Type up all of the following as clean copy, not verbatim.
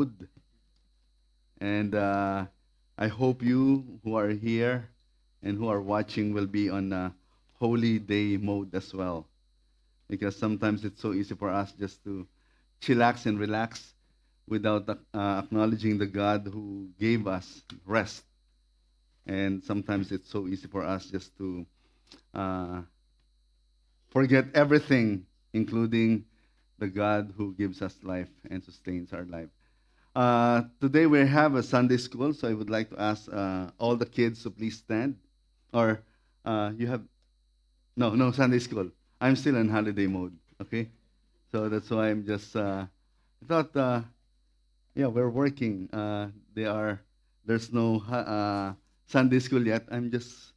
mode. And I hope you who are here and who are watching will be on holy day mode as well. Because sometimes it's so easy for us just to chillax and relax without acknowledging the God who gave us rest. And sometimes it's so easy for us just to uh, forget everything, including the God who gives us life and sustains our life. Today we have a Sunday school, so I would like to ask all the kids to please stand. Or you have no Sunday school. I'm still in holiday mode. Okay, so that's why I'm just. I thought, yeah, we're working. There's no Sunday school yet. I'm just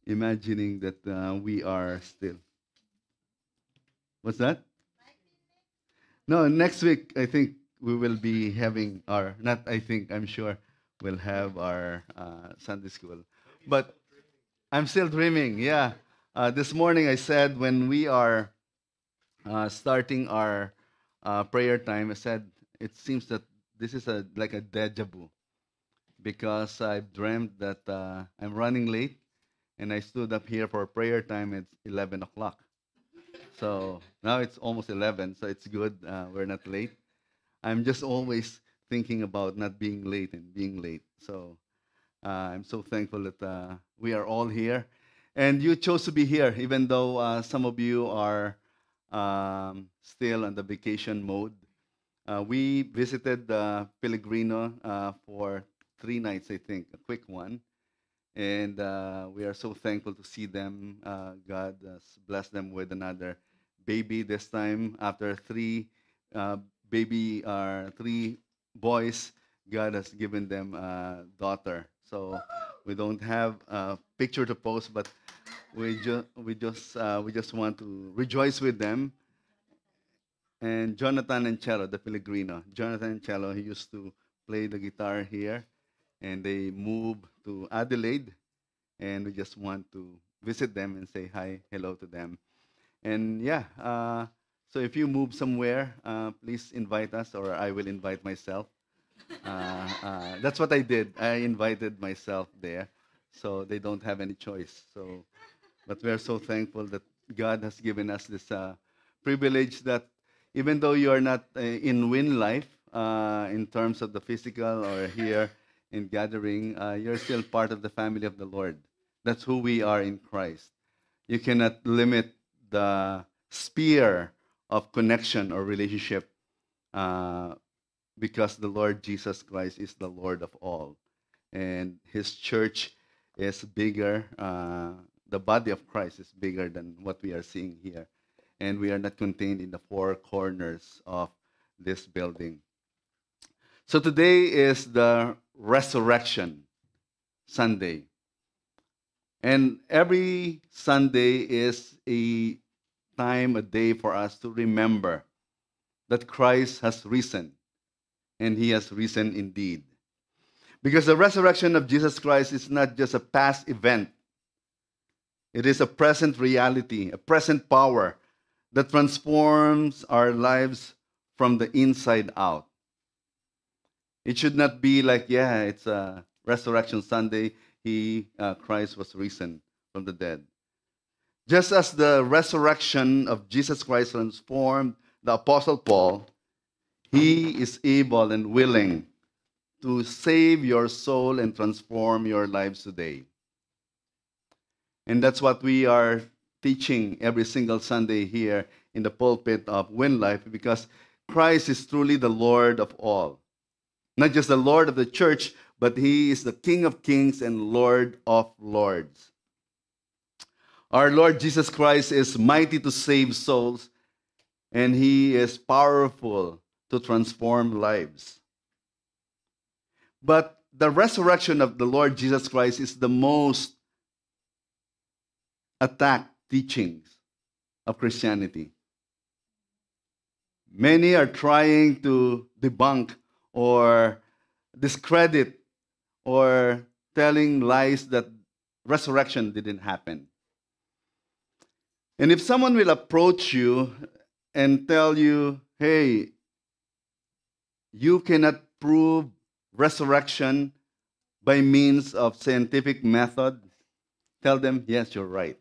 imagining that we are still. What's that? No, next week I think we will be having our. Not I think I'm sure we'll have our Sunday school, but I'm still dreaming. Yeah. This morning I said when we are starting our prayer time, I said it seems that this is like a deja vu because I've dreamt that I'm running late and I stood up here for prayer time at 11 o'clock. So now it's almost 11, so it's good. We're not late. I'm just always thinking about not being late and being late. So I'm so thankful that we are all here. And you chose to be here, even though some of you are still on the vacation mode. We visited Pellegrino for 3 nights, I think, a quick one. And we are so thankful to see them. God has blessed them with another baby this time. After uh, three boys, God has given them a daughter. So we don't have a picture to post, but we just want to rejoice with them. And Jonathan and Cello, the Pellegrino. Jonathan and Cello, he used to play the guitar here, and they moved to Adelaide, and we just want to visit them and say hi, hello to them. And yeah, so if you move somewhere, please invite us, or I will invite myself. That's what I did. I invited myself there, so they don't have any choice. So, but we are so thankful that God has given us this privilege that even though you are not in Win Life in terms of the physical or here in gathering, you're still part of the family of the Lord. That's who we are in Christ. You cannot limit the sphere of connection or relationship uh, because the Lord Jesus Christ is the Lord of all. And his church is bigger. The body of Christ is bigger than what we are seeing here. And we are not contained in the four corners of this building. So today is the Resurrection Sunday. And every Sunday is a time, a day for us to remember that Christ has risen, and he has risen indeed. Because the resurrection of Jesus Christ is not just a past event, it is a present reality, a present power that transforms our lives from the inside out. It should not be like, yeah, it's a Resurrection Sunday. Christ was risen from the dead. Just as the resurrection of Jesus Christ transformed the Apostle Paul, he is able and willing to save your soul and transform your lives today. And that's what we are teaching every single Sunday here in the pulpit of Win Life, because Christ is truly the Lord of all. Not just the Lord of the church, but he is the King of kings and Lord of lords. Our Lord Jesus Christ is mighty to save souls, and he is powerful to transform lives. But the resurrection of the Lord Jesus Christ is the most attacked teachings of Christianity. Many are trying to debunk or discredit or telling lies that resurrection didn't happen. And if someone will approach you and tell you, hey, you cannot prove resurrection by means of scientific method, tell them, yes, you're right.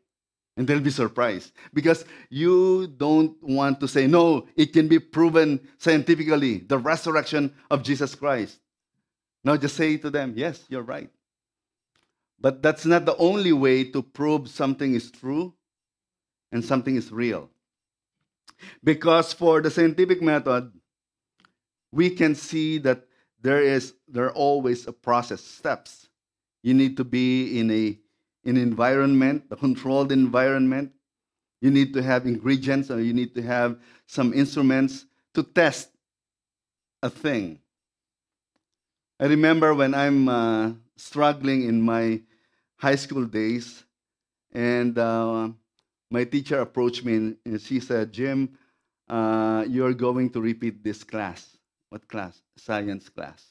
And they'll be surprised because you don't want to say, no, it can be proven scientifically, the resurrection of Jesus Christ. No, just say to them, yes, you're right. But that's not the only way to prove something is true and something is real. Because for the scientific method, we can see that there are always a process, steps. You need to be in an environment, a controlled environment. You need to have ingredients, or you need to have some instruments to test a thing. I remember when I'm struggling in my high school days, and my teacher approached me and she said, Jim, you're going to repeat this class. What class? Science class.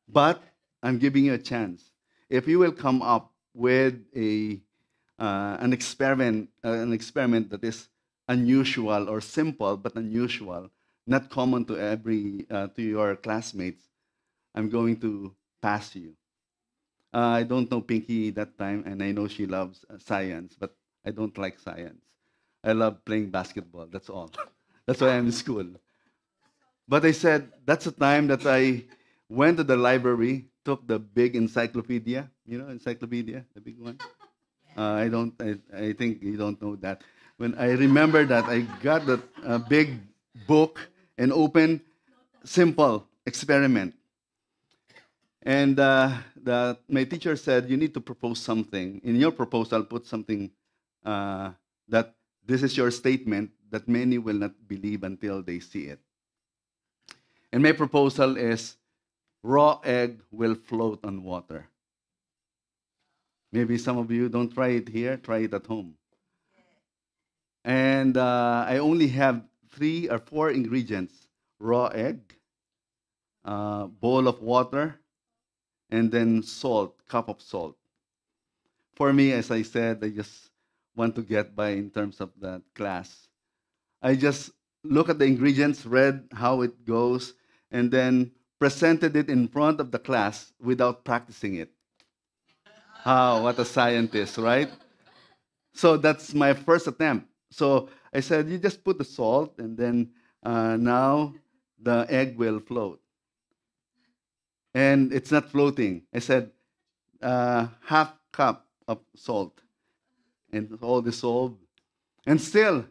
But I'm giving you a chance. If you will come up with an experiment that is unusual or simple but unusual, not common to your classmates, I'm going to pass you. I don't know Pinky that time, and I know she loves science, but I don't like science. I love playing basketball. That's all. That's why I'm in school. But I said, that's the time that I went to the library, took the big encyclopedia, encyclopedia, the big one. I think you don't know that. When I remember that, I got that big book and opened simple experiment. And my teacher said, you need to propose something. In your proposal, put something that this is your statement that many will not believe until they see it. And my proposal is, raw egg will float on water. Maybe some of you don't try it here, try it at home. And I only have 3 or 4 ingredients: raw egg, bowl of water, and then salt, cup of salt. For me, as I said, I just want to get by in terms of that class. I just look at the ingredients, read how it goes, and then presented it in front of the class without practicing it. What a scientist, right? So that's my first attempt. So I said, you just put the salt, and then now the egg will float. And it's not floating. I said, half cup of salt. And all dissolved. And still,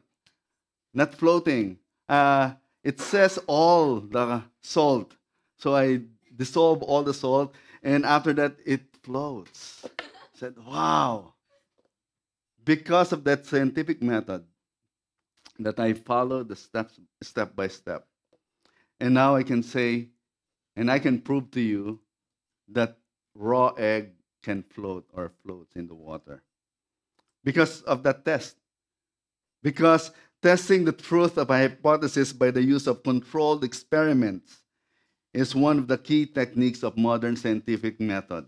not floating. It says all the salt. So I dissolve all the salt, and after that, it floats. I said, wow. Because of that scientific method that I followed the steps, step by step. And now I can say, and I can prove to you that raw egg can float or floats in the water. Because of that test. Because testing the truth of a hypothesis by the use of controlled experiments is one of the key techniques of modern scientific method.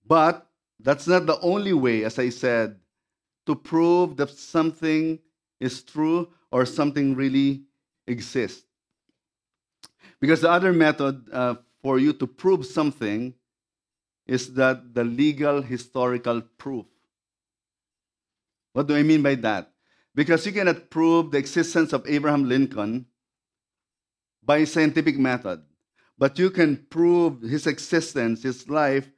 But that's not the only way, as I said, to prove that something is true or something really exists. Because the other method for you to prove something is that the legal historical proof. What do I mean by that? Because you cannot prove the existence of Abraham Lincoln by scientific method, but you can prove his existence, his life,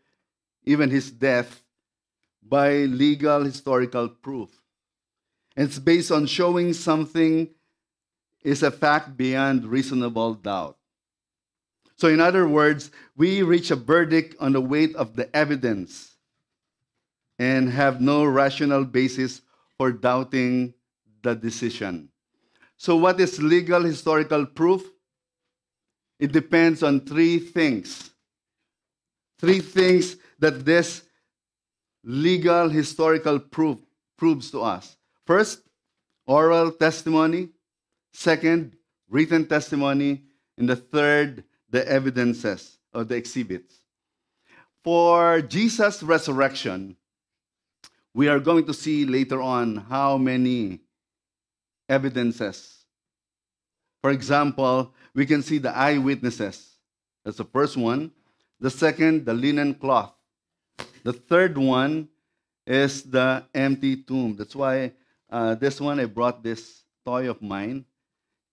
even his death, by legal historical proof. And it's based on showing something is a fact beyond reasonable doubt. So in other words, we reach a verdict on the weight of the evidence and have no rational basis for doubting the decision. So what is legal historical proof? It depends on 3 things. 3 things that this legal historical proof proves to us. First, oral testimony. Second, written testimony. And the third, the evidences or the exhibits. For Jesus' resurrection, we are going to see later on how many evidences. For example, we can see the eyewitnesses. That's the first one. The second, the linen cloth. The third one is the empty tomb. That's why this one, I brought this toy of mine.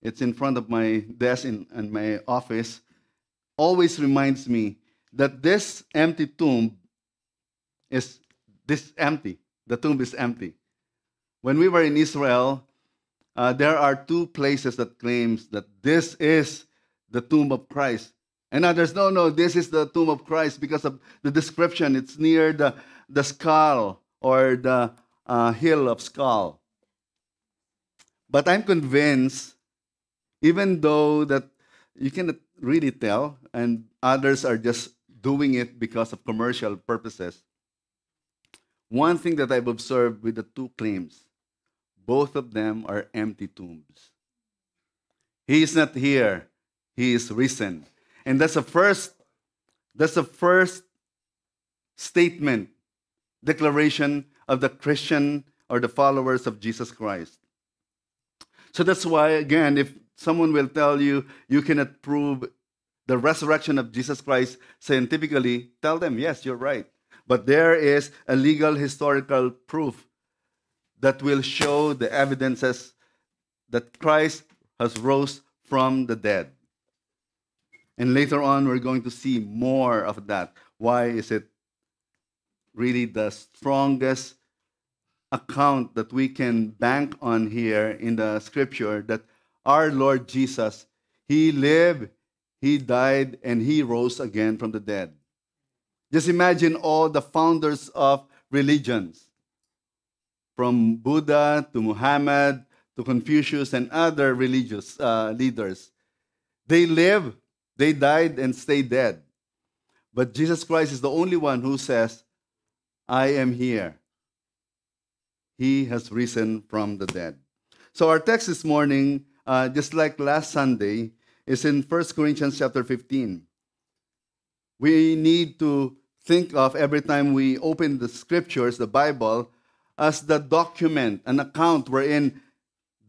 It's in front of my desk in my office. Always reminds me that this empty tomb is empty. The tomb is empty. When we were in Israel, there are two places that claims that this is the tomb of Christ. And others, no, this is the tomb of Christ because of the description. It's near the skull or the hill of skull. But I'm convinced, even though that you cannot really tell, and others are just doing it because of commercial purposes, one thing that I've observed with the two claims, both of them are empty tombs. He is not here. He is risen. And that's the first statement, declaration of the Christian or the followers of Jesus Christ. So that's why, again, if someone will tell you you cannot prove the resurrection of Jesus Christ scientifically, tell them, yes, you're right. But there is a legal historical proof that will show the evidences that Christ has rose from the dead. And later on, we're going to see more of that. Why is it really the strongest account that we can bank on here in the scripture that our Lord Jesus, He lived, He died, and He rose again from the dead. Just imagine all the founders of religions, from Buddha to Muhammad to Confucius and other religious leaders. They lived, they died, and stayed dead. But Jesus Christ is the only one who says, I am here. He has risen from the dead. So our text this morning, just like last Sunday, is in 1 Corinthians chapter 15. We need to think of every time we open the scriptures, the Bible, as the document, an account wherein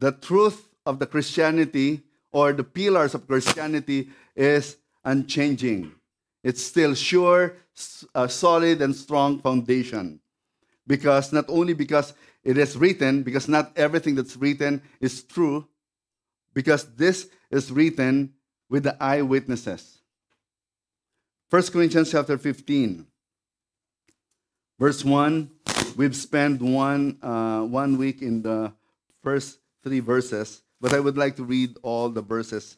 the truth of the Christianity or the pillars of Christianity is unchanging. It's still sure, solid, and strong foundation. Because not only because it is written, because not everything that's written is true, because this is written with the eyewitnesses. 1 Corinthians chapter 15, verse 1. We've spent one week in the first 3 verses, but I would like to read all the verses.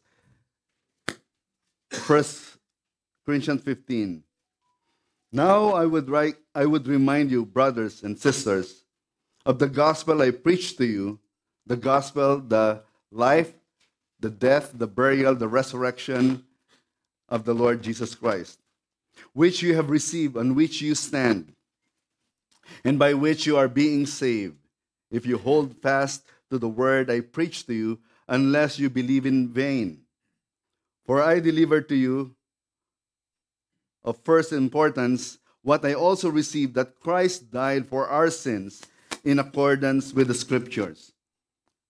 1 Corinthians 15. Now I would remind you, brothers and sisters, of the gospel I preached to you, the gospel, the life, the death, the burial, the resurrection of the Lord Jesus Christ, which you have received, on which you stand, and by which you are being saved, if you hold fast to the word I preached to you, unless you believe in vain. For I delivered to you of first importance what I also received, that Christ died for our sins in accordance with the scriptures.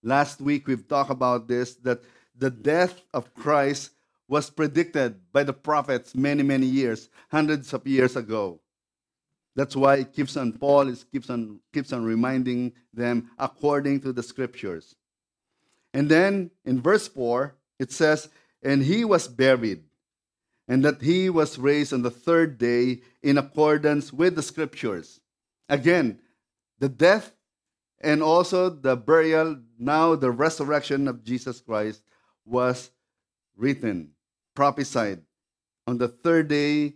Last week we've talked about this, that the death of Christ was predicted by the prophets many, many years, hundreds of years ago. That's why Paul keeps on reminding them according to the scriptures. And then in verse 4, it says, and he was buried, and that he was raised on the 3rd day in accordance with the scriptures. Again, the death and also the burial, now the resurrection of Jesus Christ was written, prophesied. On the 3rd day,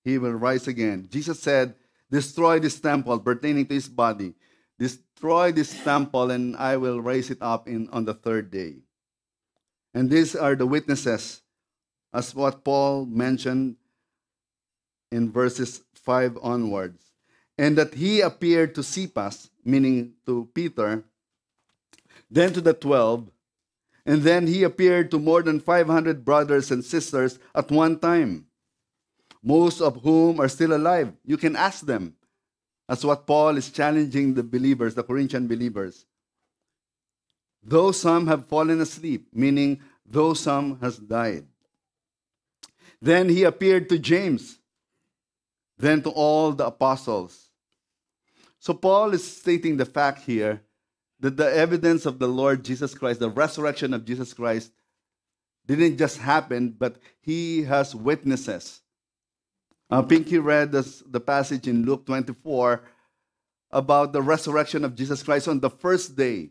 he will rise again. Jesus said, destroy this temple pertaining to his body. Destroy this temple and I will raise it up on the 3rd day. And these are the witnesses, as what Paul mentioned in verses 5 onwards. And that he appeared to Cephas, meaning to Peter, then to the 12, and then he appeared to more than 500 brothers and sisters at one time, most of whom are still alive. You can ask them. That's what Paul is challenging the believers, the Corinthian believers. Though some have fallen asleep, meaning though some has died. Then he appeared to James, then to all the apostles. So Paul is stating the fact here that the evidence of the Lord Jesus Christ, the resurrection of Jesus Christ, didn't just happen, but he has witnesses. Pinky read the passage in Luke 24 about the resurrection of Jesus Christ on the first day.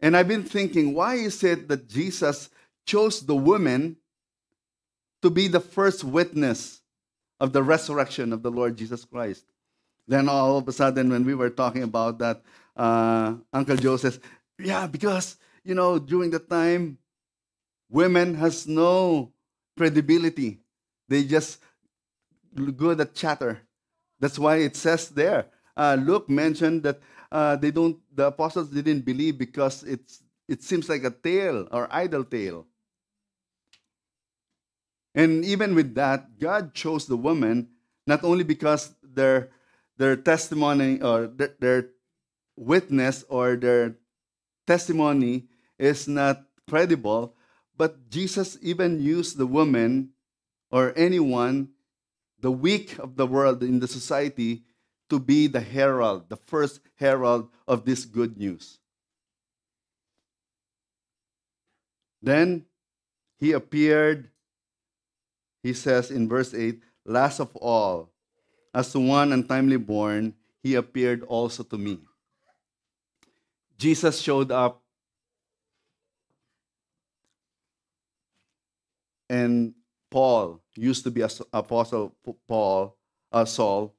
And I've been thinking, why is it that Jesus chose the woman to be the first witness of the resurrection of the Lord Jesus Christ? Then all of a sudden, when we were talking about that, Uncle Joe says, yeah, because, during the time, women has no credibility. They just good at chatter. That's why it says there. Luke mentioned that the apostles didn't believe because it seems like a tale or idle tale. And even with that, God chose the woman not only because their testimony or their witness or their testimony is not credible, but Jesus even used the woman or anyone, the weak of the world in the society, to be the herald, the first herald of this good news. Then he appeared, he says in verse 8, last of all, as to one untimely born, he appeared also to me. Jesus showed up, and Paul used to be Apostle Saul.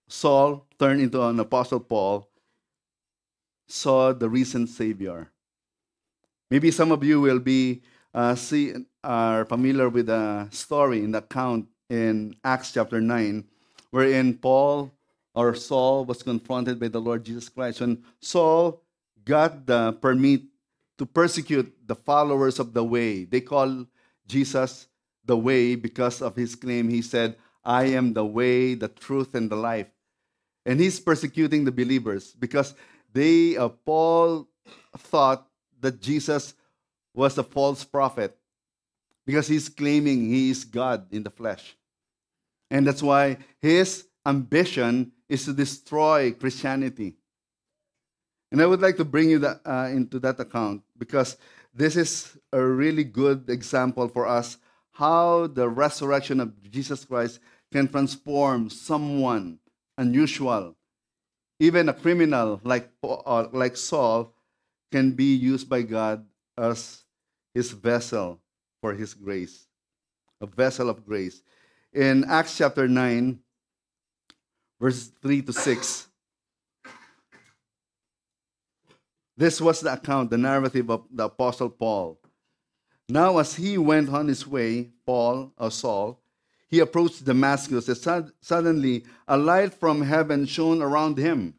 Saul turned into an Apostle Paul, saw the risen Savior. Maybe some of you will be are familiar with the story in the account in Acts chapter 9, wherein Paul or Saul was confronted by the Lord Jesus Christ. When Saul got the permit to persecute the followers of the way, they call Jesus the way because of his claim. He said, I am the way, the truth, and the life. And he's persecuting the believers because Paul thought that Jesus was a false prophet because he's claiming he is God in the flesh. And that's why his ambition is to destroy Christianity. And I would like to bring you into that account because this is a really good example for us how the resurrection of Jesus Christ can transform someone unusual. Even a criminal like Saul can be used by God as his vessel for his grace, a vessel of grace. In Acts chapter 9, verses 3 to 6, this was the account, the narrative of the Apostle Paul. Now as he went on his way, Saul, he approached Damascus, and suddenly a light from heaven shone around him.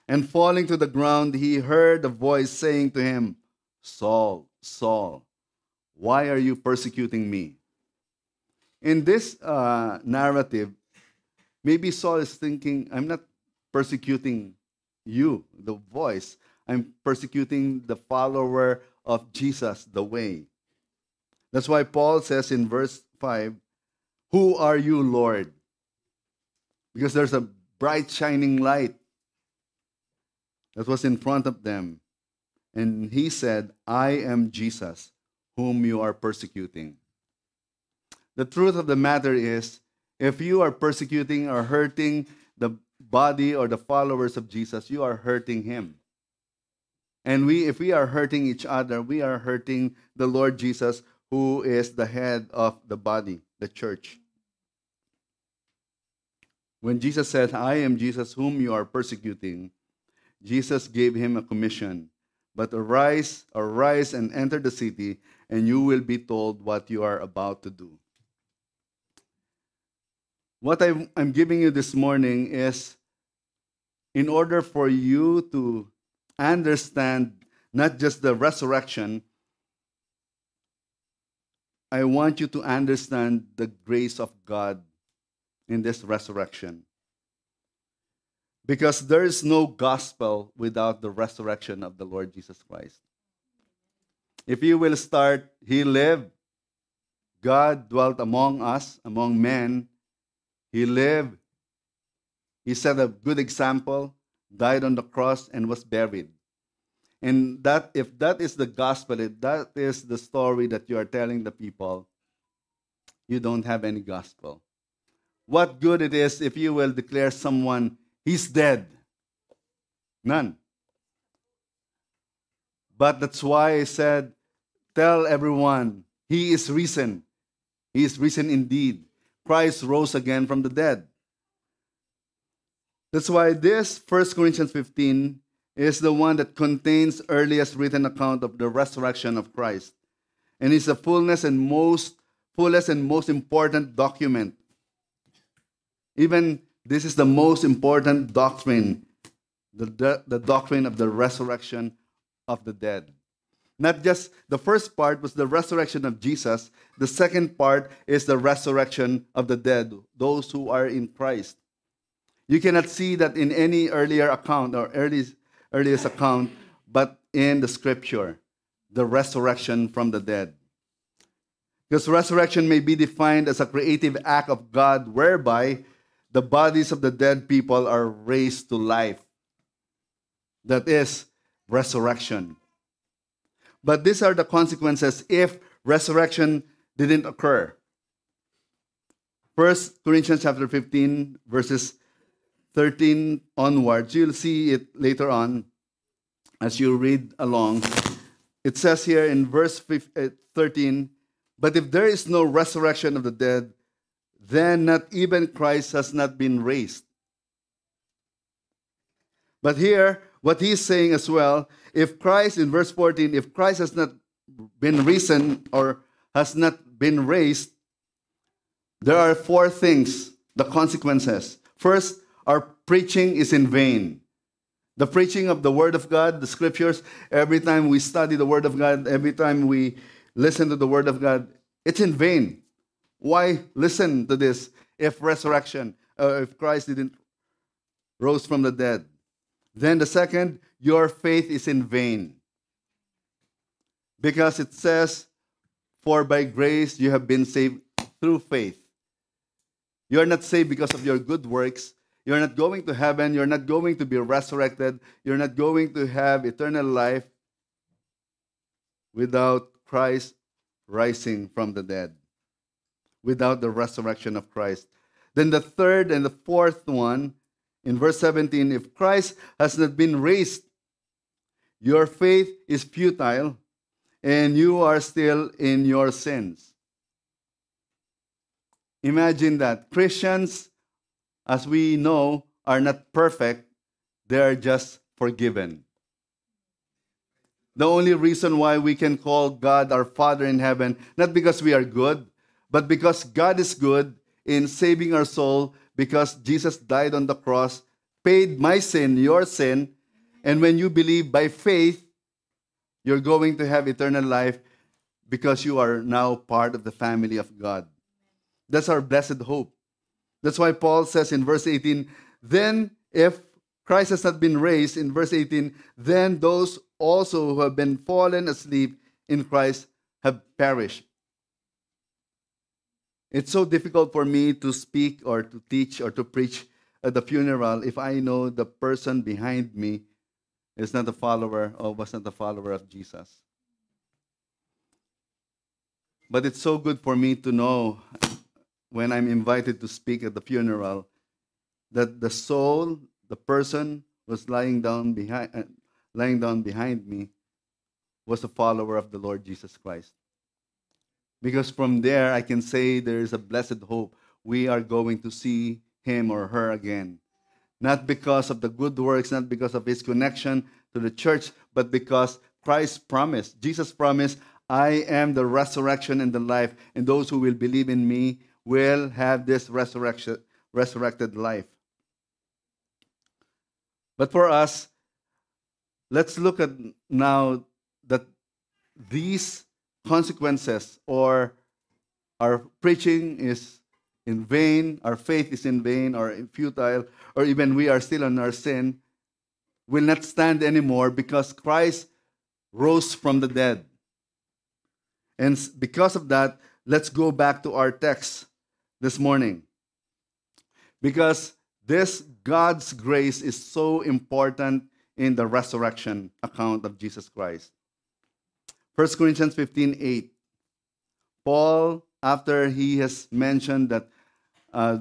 And falling to the ground, he heard a voice saying to him, Saul, Saul, why are you persecuting me? In this narrative, maybe Saul is thinking, I'm not persecuting you, the voice. I'm persecuting the follower of Jesus, the way. That's why Paul says in verse 5, who are you, Lord? Because there's a bright shining light that was in front of them. And he said, I am Jesus, whom you are persecuting. The truth of the matter is, if you are persecuting or hurting the body or the followers of Jesus, you are hurting him. And if we are hurting each other, we are hurting the Lord Jesus, who is the head of the body, the church. When Jesus said, I am Jesus whom you are persecuting, Jesus gave him a commission. But arise and enter the city, and you will be told what you are about to do. What I'm giving you this morning is in order for you to understand not just the resurrection, I want you to understand the grace of God in this resurrection. Because there is no gospel without the resurrection of the Lord Jesus Christ. If you will start, He lived, God dwelt among us, among men. He lived, He set a good example, died on the cross, and was buried. And that, if that is the gospel, if that is the story that you are telling the people, you don't have any gospel. What good it is if you will declare someone, he's dead? None. But that's why I said, tell everyone, he is risen. He is risen indeed. Christ rose again from the dead. That's why this 1 Corinthians 15 is the one that contains earliest written account of the resurrection of Christ. And it's the fullest and most important document. Even this is the most important doctrine, the doctrine of the resurrection of the dead. Not just the first part was the resurrection of Jesus. The second part is the resurrection of the dead, those who are in Christ. You cannot see that in any earlier account or earliest account, but in the scripture, the resurrection from the dead. Because resurrection may be defined as a creative act of God whereby the bodies of the dead people are raised to life. That is resurrection. But these are the consequences if resurrection didn't occur. 1 Corinthians chapter 15, verses 13 onwards. You'll see it later on as you read along. It says here in verse 13, but if there is no resurrection of the dead, then not even Christ has not been raised. But here, what he's saying as well, if Christ, in verse 14, if Christ has not been risen or has not been raised, there are four things, the consequences. First, our preaching is in vain. The preaching of the Word of God, the Scriptures, every time we study the Word of God, every time we listen to the Word of God, it's in vain. Why listen to this if if Christ didn't rose from the dead? Then the second, your faith is in vain. Because it says, for by grace you have been saved through faith. You are not saved because of your good works. You're not going to heaven. You're not going to be resurrected. You're not going to have eternal life without Christ rising from the dead, without the resurrection of Christ. Then the third and the fourth one, in verse 17, if Christ has not been raised, your faith is futile and you are still in your sins. Imagine that. Christians, as we know, are not perfect. They are just forgiven. The only reason why we can call God our Father in heaven, not because we are good, but because God is good in saving our soul, because Jesus died on the cross, paid my sin, your sin, and when you believe by faith, you're going to have eternal life because you are now part of the family of God. That's our blessed hope. That's why Paul says in verse 18, then if Christ has not been raised, in verse 18, then those also who have been fallen asleep in Christ have perished. It's so difficult for me to speak or to teach or to preach at the funeral if I know the person behind me is not a follower or was not a follower of Jesus. But it's so good for me to know when I'm invited to speak at the funeral that the soul, the person was lying down behind me was a follower of the Lord Jesus Christ. Because from there, I can say there is a blessed hope. We are going to see him or her again. Not because of the good works, not because of his connection to the church, but because Christ promised, Jesus promised, I am the resurrection and the life, and those who will believe in me will have this resurrected life. But for us, let's look at now that these consequences, or our preaching is in vain, our faith is in vain or futile, or even we are still in our sin, will not stand anymore because Christ rose from the dead. And because of that, let's go back to our text this morning. Because this God's grace is so important in the resurrection account of Jesus Christ. 1 Corinthians 15:8. Paul, after he has mentioned that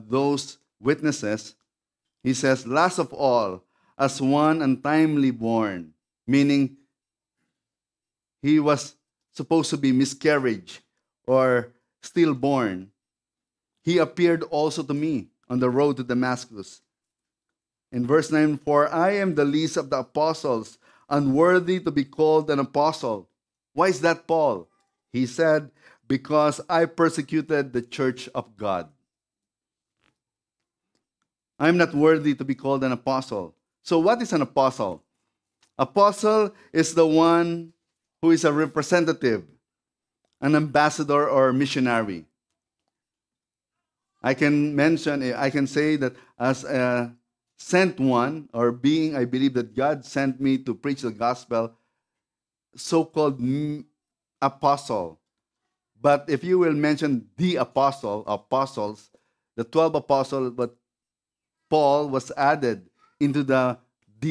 those witnesses, he says, last of all, as one untimely born, meaning he was supposed to be miscarriage or stillborn, he appeared also to me on the road to Damascus. In verse 9, for I am the least of the apostles, unworthy to be called an apostle. Why is that, Paul? He said, because I persecuted the church of God. I'm not worthy to be called an apostle. So what is an apostle? Apostle is the one who is a representative, an ambassador or missionary. I can say that as a sent one, or being, I believe that God sent me to preach the gospel, so-called apostle. But if you will mention the apostles, the 12 apostles, but Paul was added into the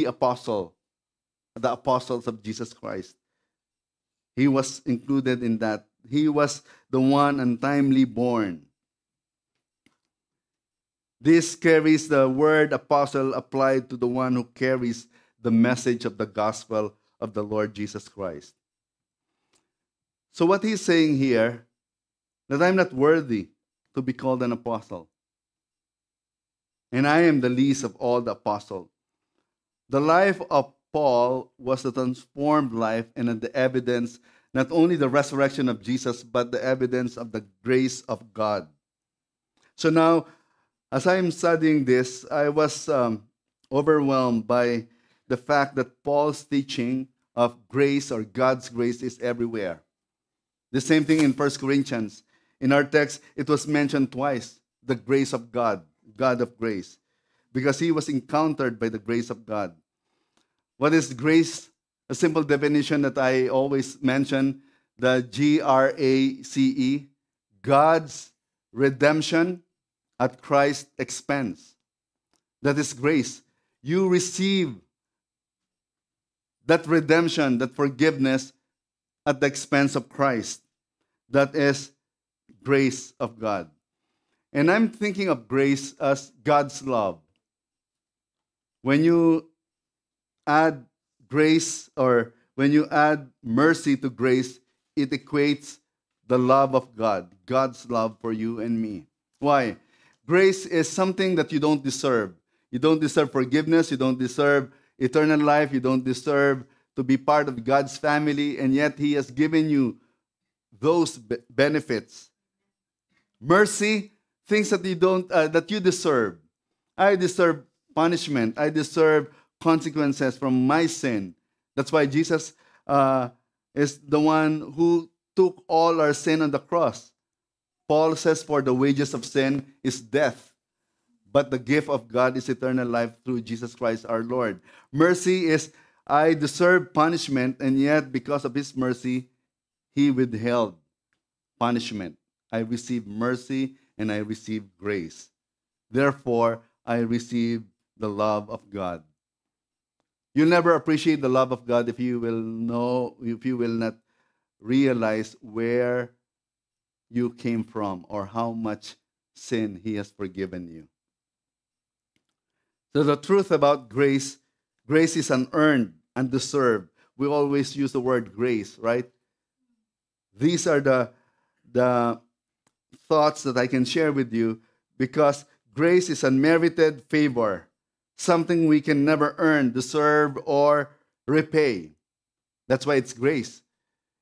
apostles of Jesus Christ. He was included in that. He was the one untimely born. This carries the word apostle applied to the one who carries the message of the gospel of the Lord Jesus Christ. So what he's saying here, that I'm not worthy to be called an apostle. And I am the least of all the apostles. The life of Paul was a transformed life and the evidence, not only the resurrection of Jesus, but the evidence of the grace of God. So now, as I'm studying this, I was overwhelmed by the fact that Paul's teaching of grace or God's grace is everywhere. The same thing in 1 Corinthians. In our text, it was mentioned twice, the grace of God, God of grace, because he was encountered by the grace of God. What is grace? A simple definition that I always mention, the GRACE, God's redemption at Christ's expense. That is grace. You receive that redemption, that forgiveness at the expense of Christ. That is grace of God. And I'm thinking of grace as God's love. When you add grace or when you add mercy to grace, it equates the love of God, God's love for you and me. Why? Grace is something that you don't deserve. You don't deserve forgiveness. You don't deserve eternal life. You don't deserve to be part of God's family, and yet He has given you those benefits. Mercy, things that you don't, that you deserve. I deserve punishment. I deserve consequences from my sin. That's why Jesus is the one who took all our sin on the cross. Paul says, for the wages of sin is death, but the gift of God is eternal life through Jesus Christ our Lord. Mercy is, I deserve punishment, and yet because of His mercy, He withheld punishment. I receive mercy and I receive grace. Therefore, I receive the love of God. You'll never appreciate the love of God if you will not realize where you came from or how much sin He has forgiven you. So the truth about grace, grace is unearned, undeserved. We always use the word grace, right? These are the thoughts that I can share with you, because grace is unmerited favor, something we can never earn, deserve, or repay. That's why it's grace.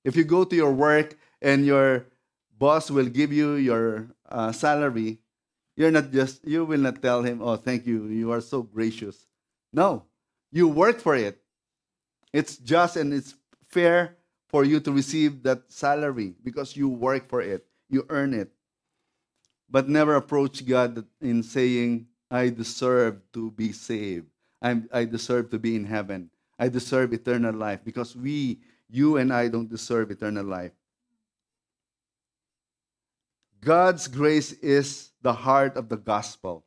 If you go to your work and your boss will give you your salary, you will not tell him, oh, thank you, you are so gracious. No, you work for it. It's just and it's fair for you to receive that salary because you work for it, you earn it. But never approach God in saying, I deserve to be saved. I deserve to be in heaven. I deserve eternal life, because you and I don't deserve eternal life. God's grace is the heart of the gospel.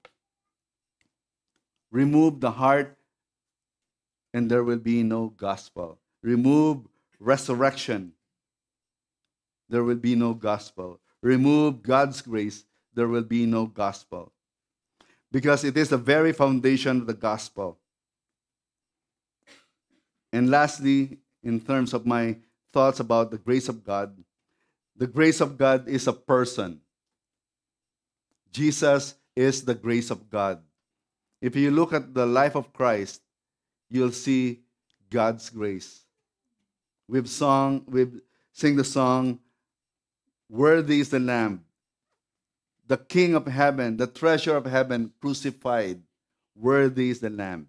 Remove the heart, and there will be no gospel. Remove resurrection, there will be no gospel. Remove God's grace, there will be no gospel. Because it is the very foundation of the gospel. And lastly, in terms of my thoughts about the grace of God is a person. Jesus is the grace of God. If you look at the life of Christ, you'll see God's grace. We've sing the song, "Worthy is the Lamb, the King of heaven, the treasure of heaven, crucified. Worthy is the Lamb."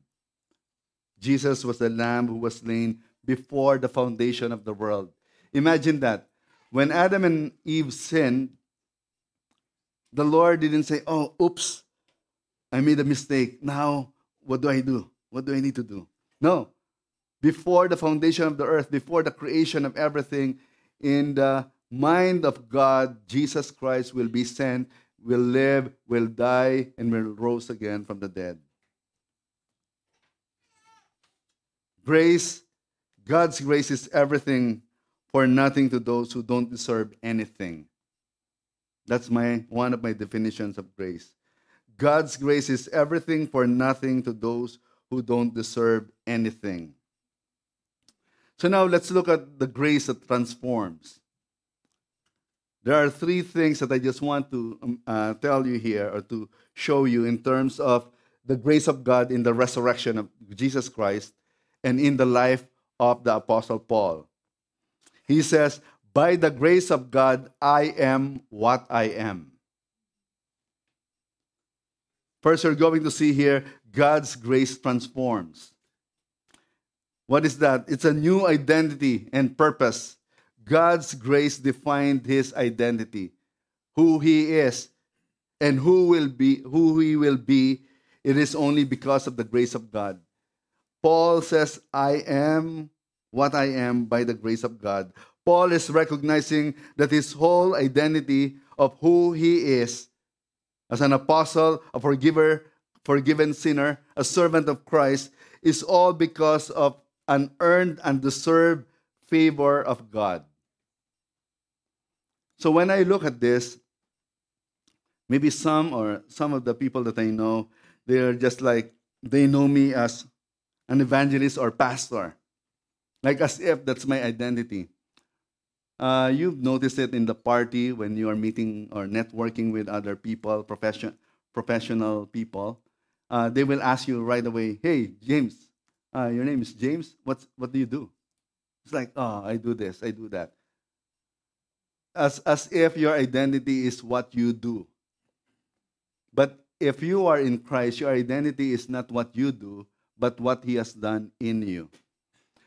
Jesus was the Lamb who was slain before the foundation of the world. Imagine that. When Adam and Eve sinned, the Lord didn't say, "Oh, oops, I made a mistake. Now, what do I do? What do I need to do?" No. Before the foundation of the earth, before the creation of everything, in the mind of God, Jesus Christ will be sent, will live, will die, and will rise again from the dead. Grace, God's grace is everything for nothing to those who don't deserve anything. That's one of my definitions of grace. God's grace is everything for nothing to those who don't deserve anything. So now let's look at the grace that transforms. There are three things that I just want to tell you here, or to show you in terms of the grace of God in the resurrection of Jesus Christ and in the life of the Apostle Paul. He says, "By the grace of God, I am what I am." First, you're going to see here, God's grace transforms. What is that? It's a new identity and purpose. God's grace defined his identity, who he is, and who he will be. It is only because of the grace of God. Paul says, "I am what I am by the grace of God." Paul is recognizing that his whole identity of who he is as an apostle, a forgiven sinner, a servant of Christ, is all because of an earned and deserved favor of God. So when I look at this, maybe some of the people that I know, they're just like, they know me as an evangelist or pastor, like as if that's my identity. You've noticed it in the party when you are meeting or networking with other people, professional people. They will ask you right away, "Hey, James, your name is James. What do you do?" It's like, "Oh, I do this, I do that." As if your identity is what you do. But if you are in Christ, your identity is not what you do, but what he has done in you.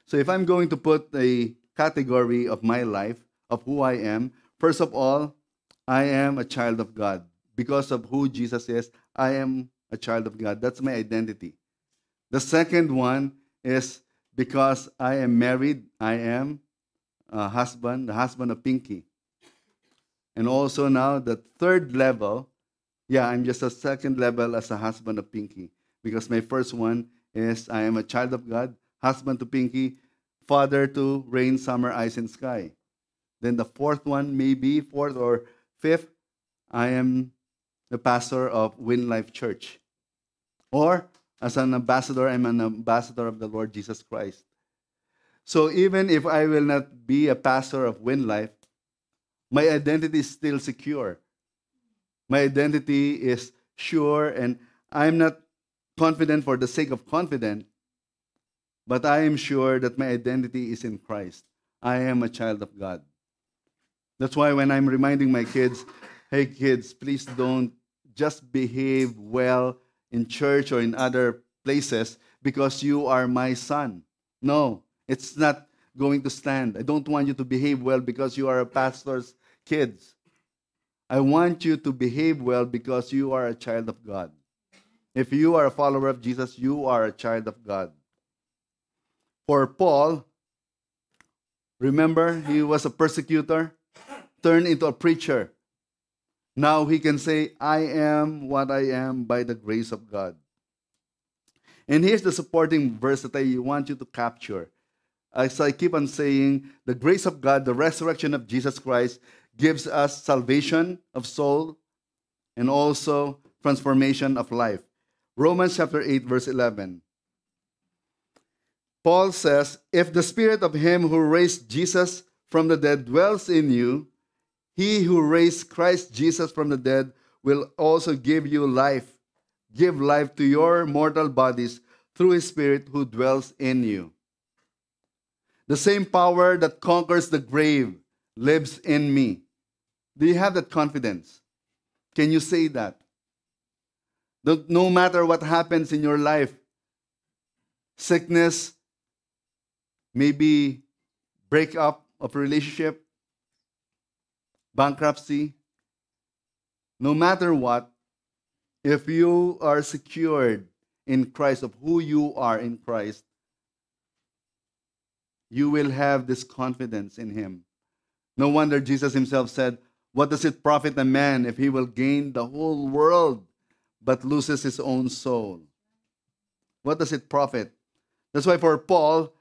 So if I'm going to put a category of my life, of who I am, first of all, I am a child of God. Because of who Jesus is, I am a child of God. That's my identity. The second one is because I am married, I am the husband of Pinky. And also now the third level, I'm just a second level as a husband of Pinky. Because my first one is I am a child of God, husband to Pinky, father to rain, summer, ice, and sky. Then the fourth one, maybe fourth or fifth, I am the pastor of Win Life Church. Or as an ambassador, I'm an ambassador of the Lord Jesus Christ. So even if I will not be a pastor of Win Life, my identity is still secure. My identity is sure, and I'm not confident for the sake of confident, but I am sure that my identity is in Christ. I am a child of God. That's why when I'm reminding my kids, "Hey kids, please don't just behave well in church or in other places because you are my son." No, it's not going to stand. I don't want you to behave well because you are a pastor's kids. I want you to behave well because you are a child of God. If you are a follower of Jesus, you are a child of God. For Paul, remember, he was a persecutor, turned into a preacher. Now he can say, I am what I am by the grace of God. And here's the supporting verse that I want you to capture. As I keep on saying, the grace of God, the resurrection of Jesus Christ, gives us salvation of soul and also transformation of life. Romans chapter 8, verse 11. Paul says, if the spirit of him who raised Jesus from the dead dwells in you, he who raised Christ Jesus from the dead will also give you life, give life to your mortal bodies through his spirit who dwells in you. The same power that conquers the grave lives in me. Do you have that confidence? Can you say that? No matter what happens in your life, sickness, maybe breakup of a relationship, bankruptcy, no matter what, if you are secured in Christ, of who you are in Christ, you will have this confidence in him. No wonder Jesus himself said, what does it profit a man if he will gain the whole world but loses his own soul? What does it profit? That's why for Paul,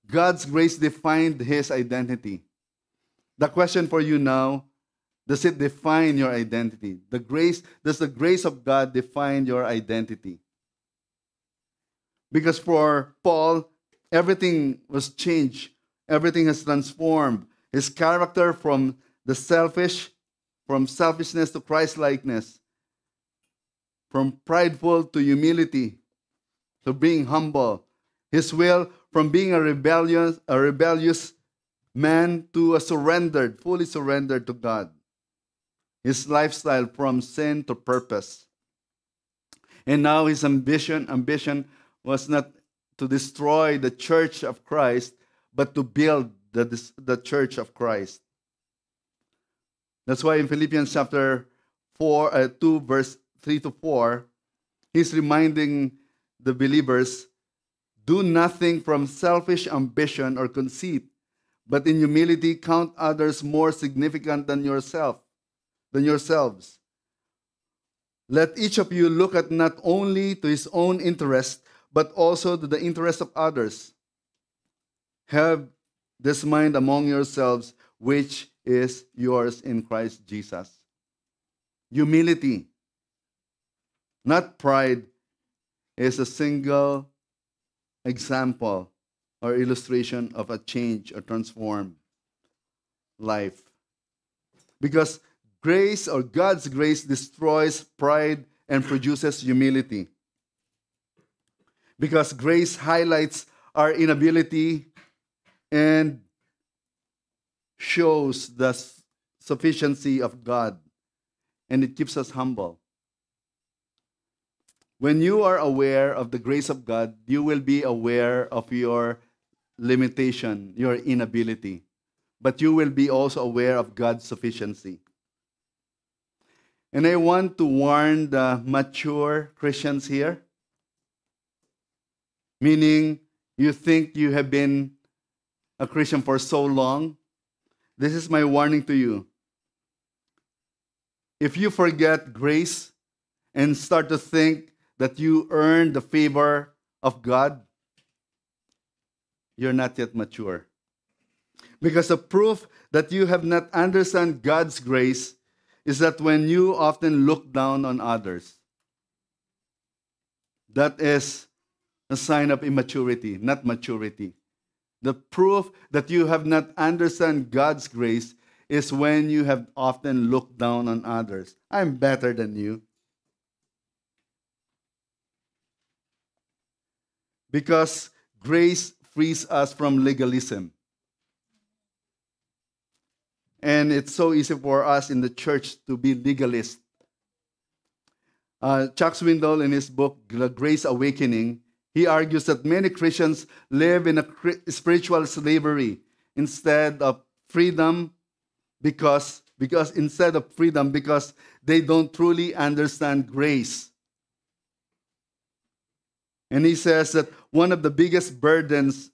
God's grace defined his identity. The question for you now, does it define your identity? Does the grace of God define your identity? Because for Paul, everything was changed. Everything has transformed. His character from selfishness to Christ-likeness, from prideful to humility, to being humble. His will from being a rebellious man to a fully surrendered to God. His lifestyle from sin to purpose. And now his ambition was not to destroy the church of Christ, but to build the church of Christ. That's why in Philippians chapter 2, verse 3 to 4, he's reminding the believers, do nothing from selfish ambition or conceit, but in humility count others more significant than yourselves. Let each of you look at not only to his own interest, but also to the interest of others. Have this mind among yourselves, which is yours in Christ Jesus. Humility, not pride, is a single example or illustration of a change or transformed life. Because grace or God's grace destroys pride and produces humility. Because grace highlights our inability and shows the sufficiency of God, and it keeps us humble. When you are aware of the grace of God, you will be aware of your limitation, your inability, but you will be also aware of God's sufficiency. And I want to warn the mature Christians here, meaning you think you have been a Christian for so long. This is my warning to you. If you forget grace and start to think that you earn the favor of God, you're not yet mature. Because the proof that you have not understand God's grace is that when you often look down on others, that is a sign of immaturity, not maturity. The proof that you have not understand God's grace is when you have often looked down on others. I'm better than you. Because grace frees us from legalism. And it's so easy for us in the church to be legalist. Chuck Swindoll, in his book, The Grace Awakening, he argues that many Christians live in a spiritual slavery instead of freedom because they don't truly understand grace. And he says that one of the biggest burdens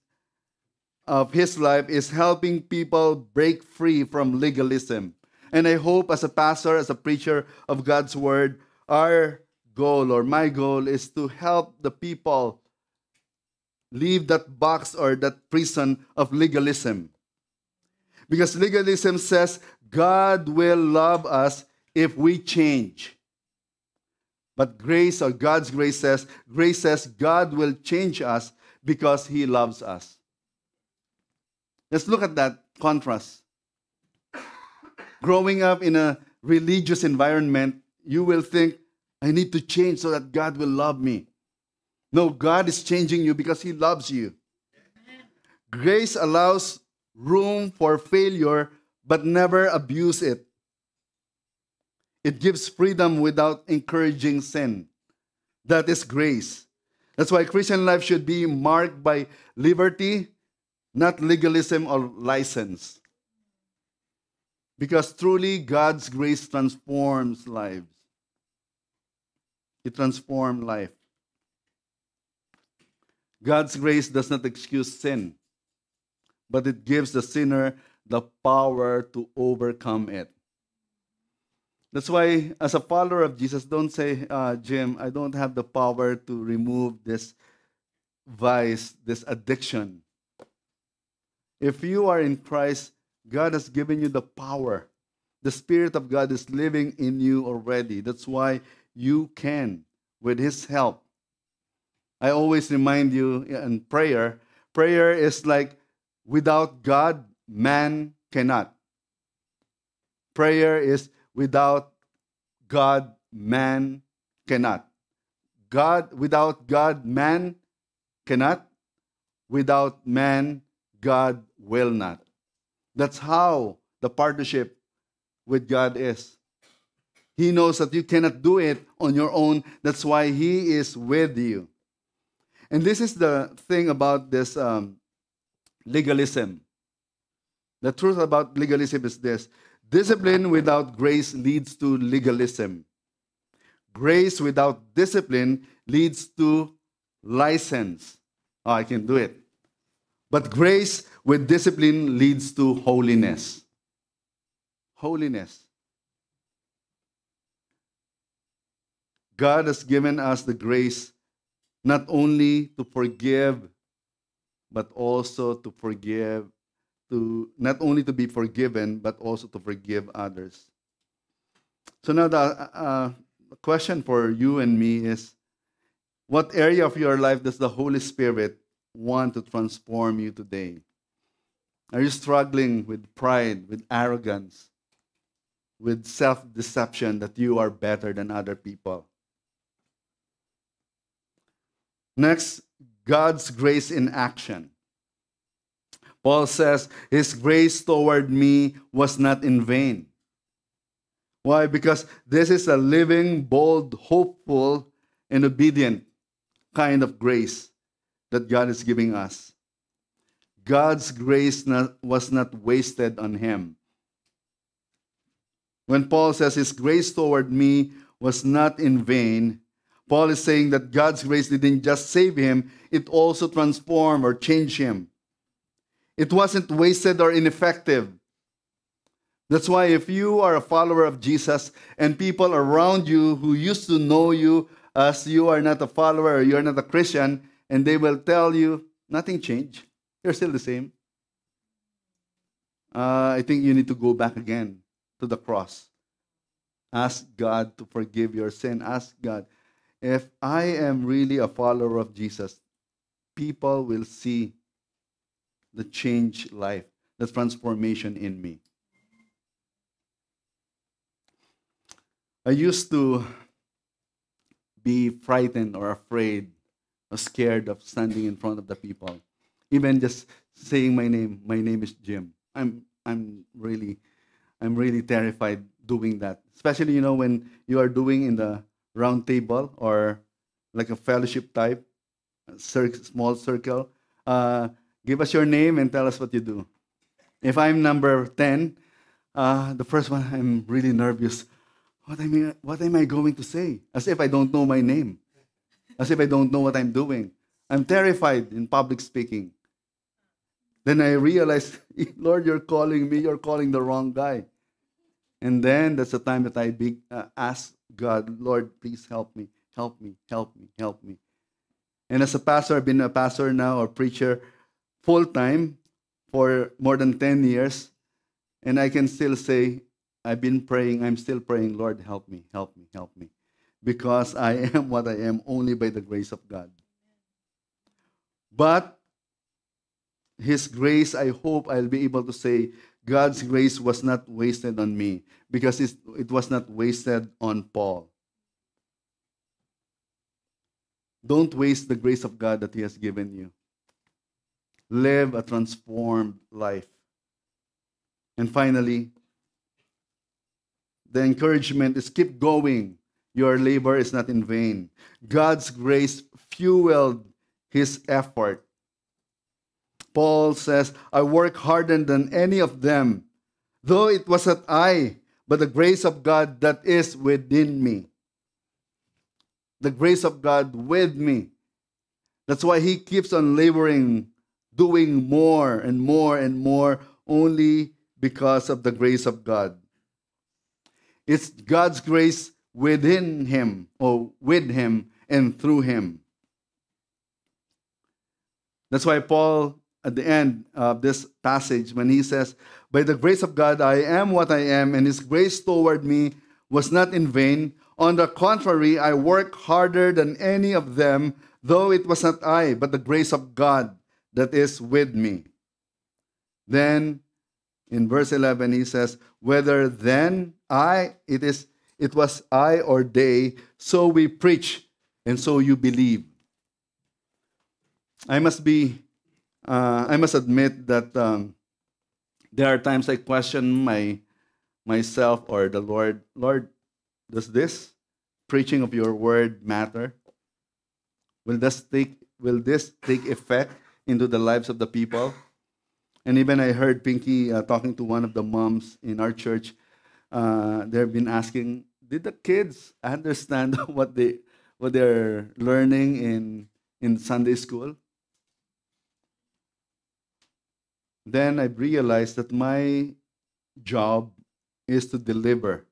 of his life is helping people break free from legalism. And I hope as a pastor, as a preacher of God's word, our goal or my goal is to help the people leave that box or that prison of legalism. Because legalism says God will love us if we change. But grace or God's grace says God will change us because He loves us. Let's look at that contrast. Growing up in a religious environment, you will think, I need to change so that God will love me. No, God is changing you because He loves you. Grace allows room for failure, but never abuse it. It gives freedom without encouraging sin. That is grace. That's why Christian life should be marked by liberty, not legalism or license. Because truly, God's grace transforms lives. It transforms life. God's grace does not excuse sin, but it gives the sinner the power to overcome it. That's why, as a follower of Jesus, don't say, Jim, I don't have the power to remove this vice, this addiction. If you are in Christ, God has given you the power. The Spirit of God is living in you already. That's why you can, with His help. I always remind you in prayer, prayer is like without God, man cannot. Prayer is without God, man cannot. Without God, man cannot. Without man, God will not. That's how the partnership with God is. He knows that you cannot do it on your own. That's why He is with you. And this is the thing about this legalism. The truth about legalism is this. Discipline without grace leads to legalism. Grace without discipline leads to license. Oh, I can do it. But grace with discipline leads to holiness. Holiness. God has given us the grace not only to forgive, but also to forgive, not only to be forgiven, but also to forgive others. So now the question for you and me is, what area of your life does the Holy Spirit want to transform you today? Are you struggling with pride, with arrogance, with self-deception that you are better than other people? Next, God's grace in action. Paul says, His grace toward me was not in vain. Why? Because this is a living, bold, hopeful, and obedient kind of grace that God is giving us. God's grace was not wasted on Him. When Paul says His grace toward me was not in vain, Paul is saying that God's grace didn't just save him, it also transformed or changed him. It wasn't wasted or ineffective. That's why if you are a follower of Jesus and people around you who used to know you as you are not a follower or you're not a Christian, and they will tell you, nothing changed. You're still the same. I think you need to go back again to the cross. Ask God to forgive your sin. Ask God. If I am really a follower of Jesus, people will see the changed life, the transformation in me. I used to be frightened or afraid or scared of standing in front of the people. Even just saying my name is Jim. I'm really terrified doing that. Especially, when you are doing in the round table or like a fellowship type, small circle. Give us your name and tell us what you do. If I'm number 10, the first one, I'm really nervous. What am I going to say? As if I don't know my name. As if I don't know what I'm doing. I'm terrified in public speaking. Then I realized, Lord, you're calling me. You're calling the wrong guy. And then that's the time that I ask God, Lord, please help me, help me, help me, help me. And as a pastor, I've been a pastor now or preacher full time for more than 10 years. And I can still say, I've been praying, I'm still praying, Lord, help me, help me, help me. Because I am what I am only by the grace of God. But His grace, I hope I'll be able to say, God's grace was not wasted on me because it was not wasted on Paul. Don't waste the grace of God that He has given you. Live a transformed life. And finally, the encouragement is keep going. Your labor is not in vain. God's grace fueled his effort. Paul says, I work harder than any of them, though it was not I, but the grace of God that is within me. The grace of God with me. That's why he keeps on laboring, doing more and more and more, only because of the grace of God. It's God's grace within him, or with him and through him. That's why Paul, at the end of this passage, when he says, by the grace of God, I am what I am, and his grace toward me was not in vain. On the contrary, I work harder than any of them, though it was not I, but the grace of God that is with me. Then, in verse 11, he says, whether then it was I or they, so we preach, and so you believe. I must admit that there are times I question myself or the Lord. Lord, does this preaching of your word matter? Will this take effect into the lives of the people? And even I heard Pinky talking to one of the moms in our church. They've been asking, did the kids understand what they're learning in Sunday school? Then I realized that my job is to deliver,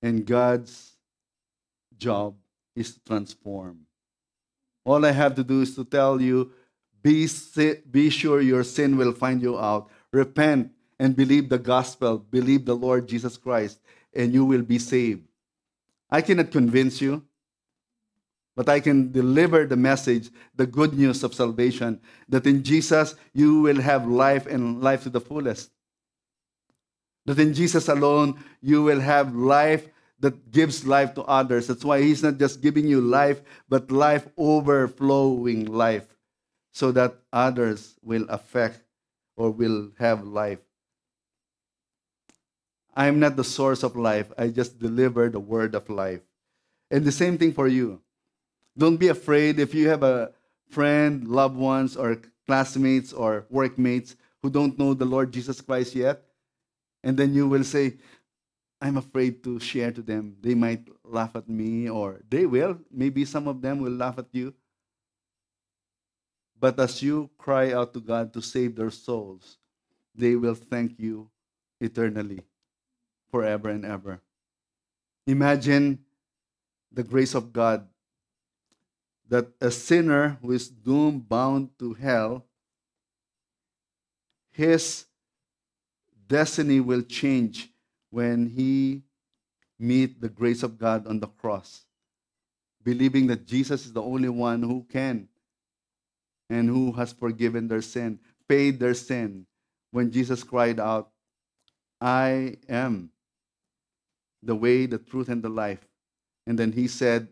and God's job is to transform. All I have to do is to tell you, be sure your sin will find you out. Repent and believe the gospel. Believe the Lord Jesus Christ, and you will be saved. I cannot convince you, but I can deliver the message, the good news of salvation, that in Jesus you will have life and life to the fullest. That in Jesus alone you will have life that gives life to others. That's why he's not just giving you life, but life overflowing life, so that others will affect or will have life. I am not the source of life. I just deliver the word of life. And the same thing for you. Don't be afraid if you have a friend, loved ones, or classmates or workmates who don't know the Lord Jesus Christ yet. And then you will say, I'm afraid to share to them. They might laugh at me, or they will. Maybe some of them will laugh at you. But as you cry out to God to save their souls, they will thank you eternally, forever and ever. Imagine the grace of God, that a sinner who is doomed, bound to hell, his destiny will change when he meet the grace of God on the cross, believing that Jesus is the only one who can and who has forgiven their sin, paid their sin. When Jesus cried out, I am the way, the truth, and the life. And then he said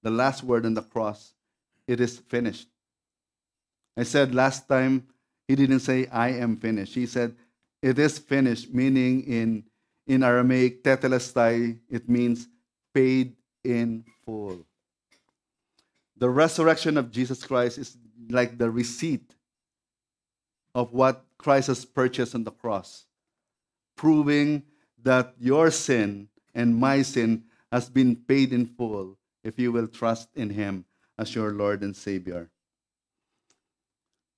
the last word on the cross, it is finished. I said last time, he didn't say, I am finished. He said, it is finished, meaning in Aramaic, tetelestai, it means paid in full. The resurrection of Jesus Christ is like the receipt of what Christ has purchased on the cross, proving that your sin and my sin has been paid in full if you will trust in him as your Lord and Savior.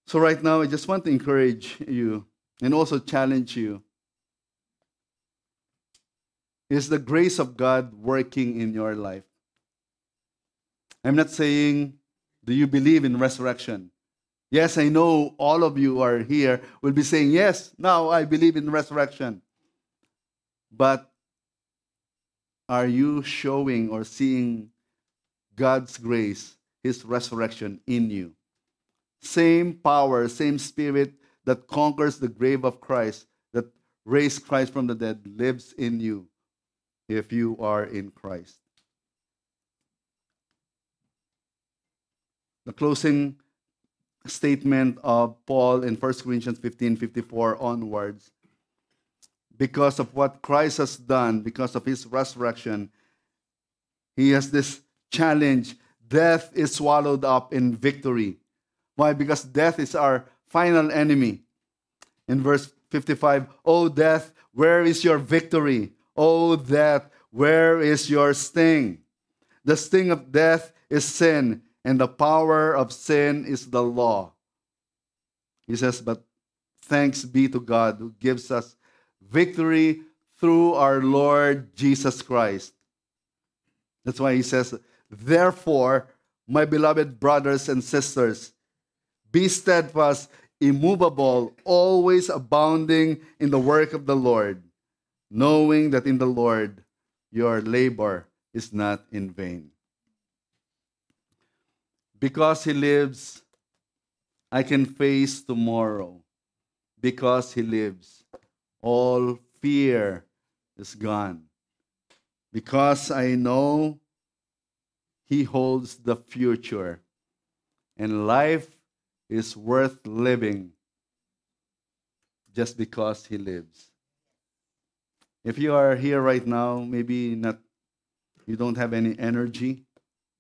So right now, I just want to encourage you and also challenge you is the grace of God working in your life. I'm not saying, do you believe in resurrection? Yes, I know all of you are here will be saying, yes, now I believe in resurrection. But are you showing or seeing God's grace, His resurrection in you? Same power, same spirit that conquers the grave of Christ, that raised Christ from the dead, lives in you if you are in Christ. The closing statement of Paul in 1 Corinthians 15:54 onwards. Because of what Christ has done, because of his resurrection, he has this challenge. Death is swallowed up in victory. Why? Because death is our final enemy. In verse 55, "O death, where is your victory? O death, where is your sting? The sting of death is sin, and the power of sin is the law." He says, but thanks be to God who gives us victory through our Lord Jesus Christ. That's why he says, "Therefore, my beloved brothers and sisters, be steadfast, immovable, always abounding in the work of the Lord, knowing that in the Lord your labor is not in vain." Because he lives, I can face tomorrow. Because he lives, all fear is gone. Because I know he holds the future, and life is worth living just because he lives. If you are here right now, maybe not, you don't have any energy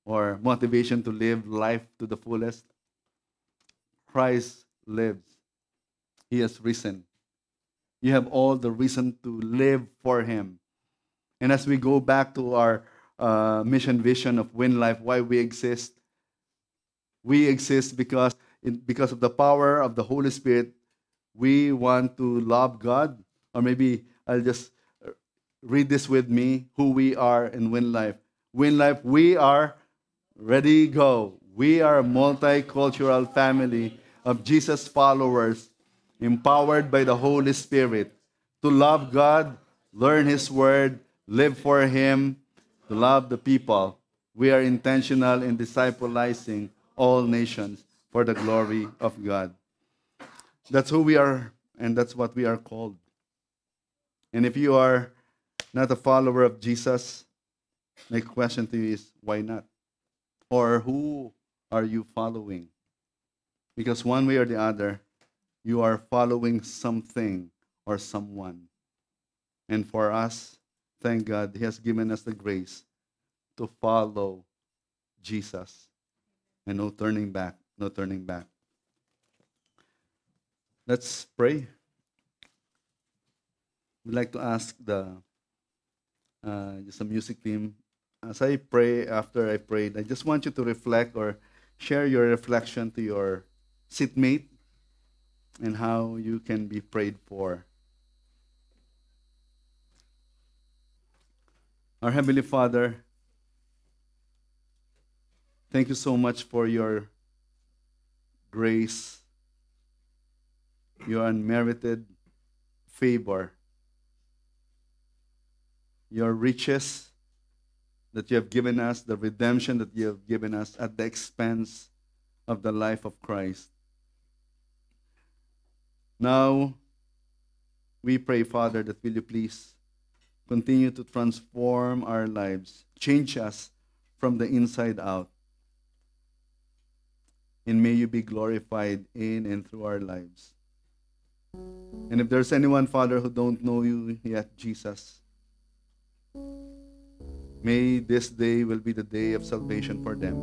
or motivation to live life to the fullest. Christ lives. He has risen. You have all the reason to live for him. And as we go back to our mission vision of Win Life, why we exist because because of the power of the Holy Spirit. We want to love God. Or maybe I'll just read this with me, who we are in Win Life. Win Life, we are ready, go. We are a multicultural family of Jesus followers, empowered by the Holy Spirit to love God, learn His Word, live for Him, to love the people. We are intentional in disciplizing all nations for the glory of God. That's who we are, and that's what we are called. And if you are not a follower of Jesus, my question to you is, why not? Or who are you following? Because one way or the other, you are following something or someone. And for us, thank God, He has given us the grace to follow Jesus. And no turning back, no turning back. Let's pray. We'd like to ask just a music team. As I pray, after I prayed, I just want you to reflect or share your reflection to your seatmate and how you can be prayed for. Our Heavenly Father, thank you so much for your grace, your unmerited favor, your riches that you have given us, the redemption that you have given us at the expense of the life of Christ. Now, we pray, Father, that will you please continue to transform our lives, change us from the inside out. And may you be glorified in and through our lives. And if there's anyone, Father, who don't know you yet, Jesus, may this day will be the day of salvation for them.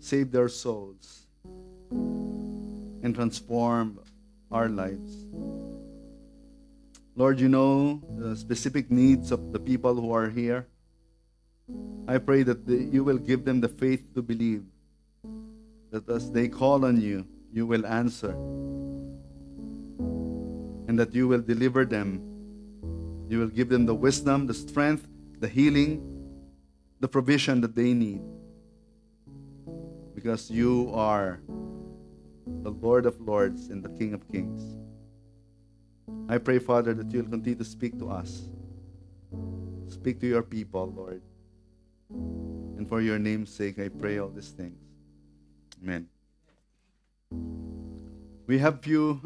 Save their souls and transform our lives. Lord, you know the specific needs of the people who are here. I pray that you will give them the faith to believe that as they call on you, you will answer, and that you will deliver them You will give them the wisdom, the strength, the healing, the provision that they need. Because you are the Lord of Lords and the King of Kings. I pray, Father, that you'll continue to speak to us. Speak to your people, Lord. And for your name's sake, I pray all these things. Amen. We have few